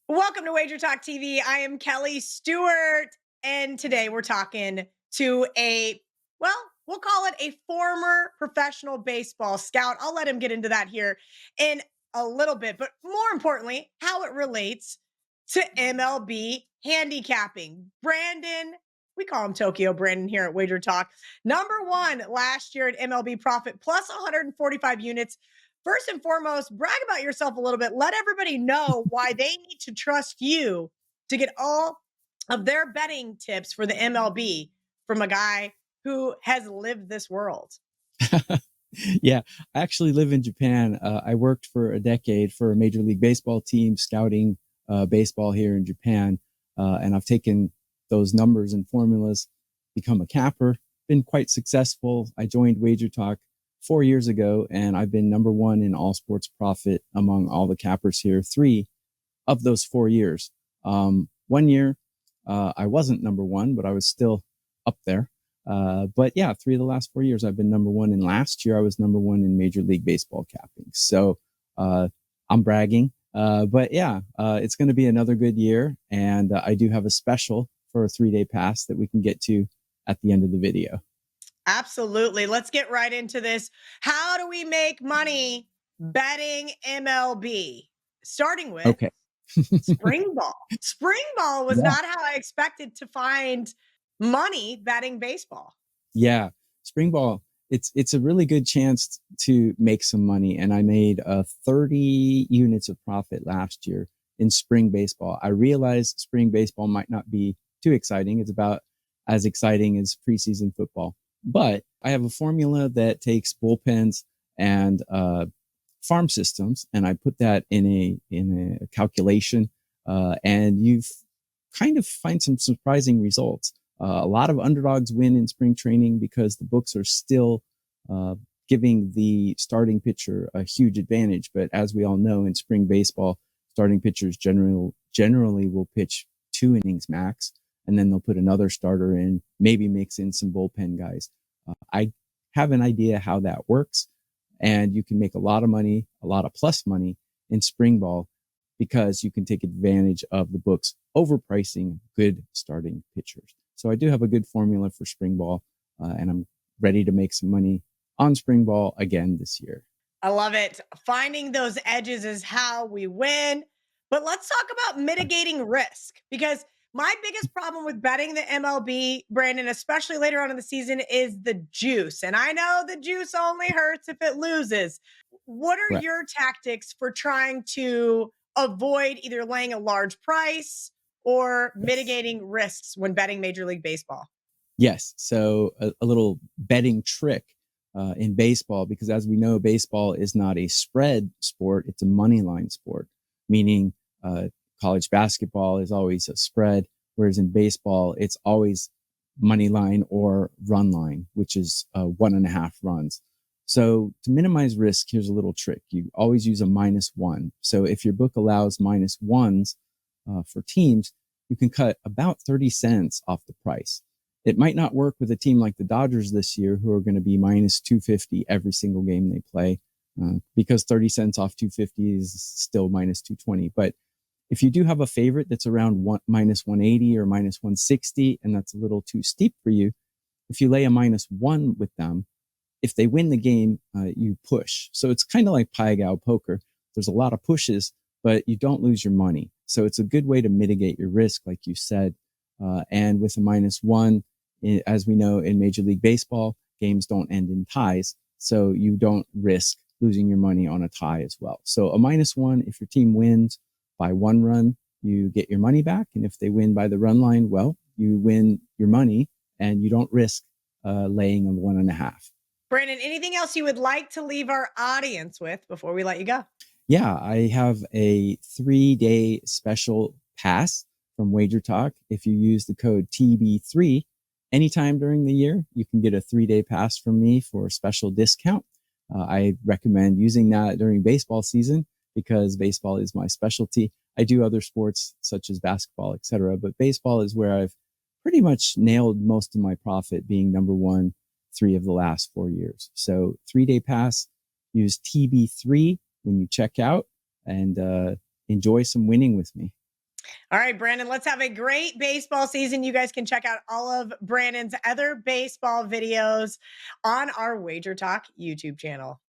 Welcome to WagerTalk TV. I am Kelly Stewart, and today we're talking to we'll call it a former professional baseball scout. I'll let him get into that here in a little bit, but more importantly, how it relates to MLB handicapping. Brandon, we call him Tokyo Brandon here at WagerTalk, number one last year at MLB Profit, plus 145 units. First and foremost, brag about yourself a little bit. Let everybody know why they need to trust you to get all of their betting tips for the MLB from a guy who has lived this world. Yeah, I actually live in Japan. I worked for a decade for a Major League Baseball team scouting baseball here in Japan. And I've taken those numbers and formulas, become a capper, been quite successful. I joined WagerTalk 4 years ago, and I've been number one in all sports profit among all the cappers here, 3 of those 4 years. 1 year, I wasn't number one, but I was still up there. But yeah, 3 of the last 4 years, I've been number one. And last year, I was number one in Major League Baseball capping. So I'm bragging. But yeah, it's going to be another good year. And I do have a special for a 3-day pass that we can get to at the end of the video. Absolutely. Let's get right into this. How do we make money betting MLB? Starting with Okay. spring ball. Spring ball was Yeah. not how I expected to find money betting baseball. Yeah. Spring ball. It's a really good chance to make some money. And I made 30 units of profit last year in spring baseball. I realized spring baseball might not be too exciting. It's about as exciting as preseason football. But I have a formula that takes bullpens and farm systems, and I put that in a calculation, and you've kind of find some surprising results. A lot of underdogs win in spring training because the books are still giving the starting pitcher a huge advantage. But as we all know, in spring baseball, starting pitchers generally will pitch 2 innings max, and then they'll put another starter in, maybe mix in some bullpen guys. I have an idea how that works, and you can make a lot of money, a lot of plus money in spring ball because you can take advantage of the books overpricing good starting pitchers. So I do have a good formula for spring ball, and I'm ready to make some money on spring ball again this year. I love it. Finding those edges is how we win. But let's talk about mitigating risk, because my biggest problem with betting the MLB, Brandon, especially later on in the season, is the juice. And I know the juice only hurts if it loses. What are Right. your tactics for trying to avoid either laying a large price or Yes. mitigating risks when betting Major League Baseball? Yes. So a little betting trick in baseball, because as we know, baseball is not a spread sport. It's a money line sport, meaning college basketball is always a spread, whereas in baseball, it's always money line or run line, which is 1.5 runs. So to minimize risk, here's a little trick. You always use a -1. So if your book allows -1s for teams, you can cut about 30 cents off the price. It might not work with a team like the Dodgers this year, who are going to be -250 every single game they play, because 30 cents off 250 is still -220. But if you do have a favorite that's around -180 or -160, and that's a little too steep for you, if you lay a -1 with them, if they win the game, you push. So it's kind of like Pai Gow poker. There's a lot of pushes, but you don't lose your money. So it's a good way to mitigate your risk, like you said. And with a -1, as we know in Major League Baseball, games don't end in ties. So you don't risk losing your money on a tie as well. So a -1, if your team wins by 1 run, you get your money back. And if they win by the run line, well, you win your money and you don't risk laying a 1.5. Brandon, anything else you would like to leave our audience with before we let you go? Yeah, I have a 3-day special pass from WagerTalk. If you use the code TB3 anytime during the year, you can get a 3-day pass from me for a special discount. I recommend using that during baseball season because baseball is my specialty. I do other sports such as basketball, etc., but baseball is where I've pretty much nailed most of my profit, being number one 3 of the last 4 years. So 3-day pass, use TB3 when you check out, and enjoy some winning with me. All right, Brandon, let's have a great baseball season. You guys can check out all of Brandon's other baseball videos on our Wager Talk YouTube channel.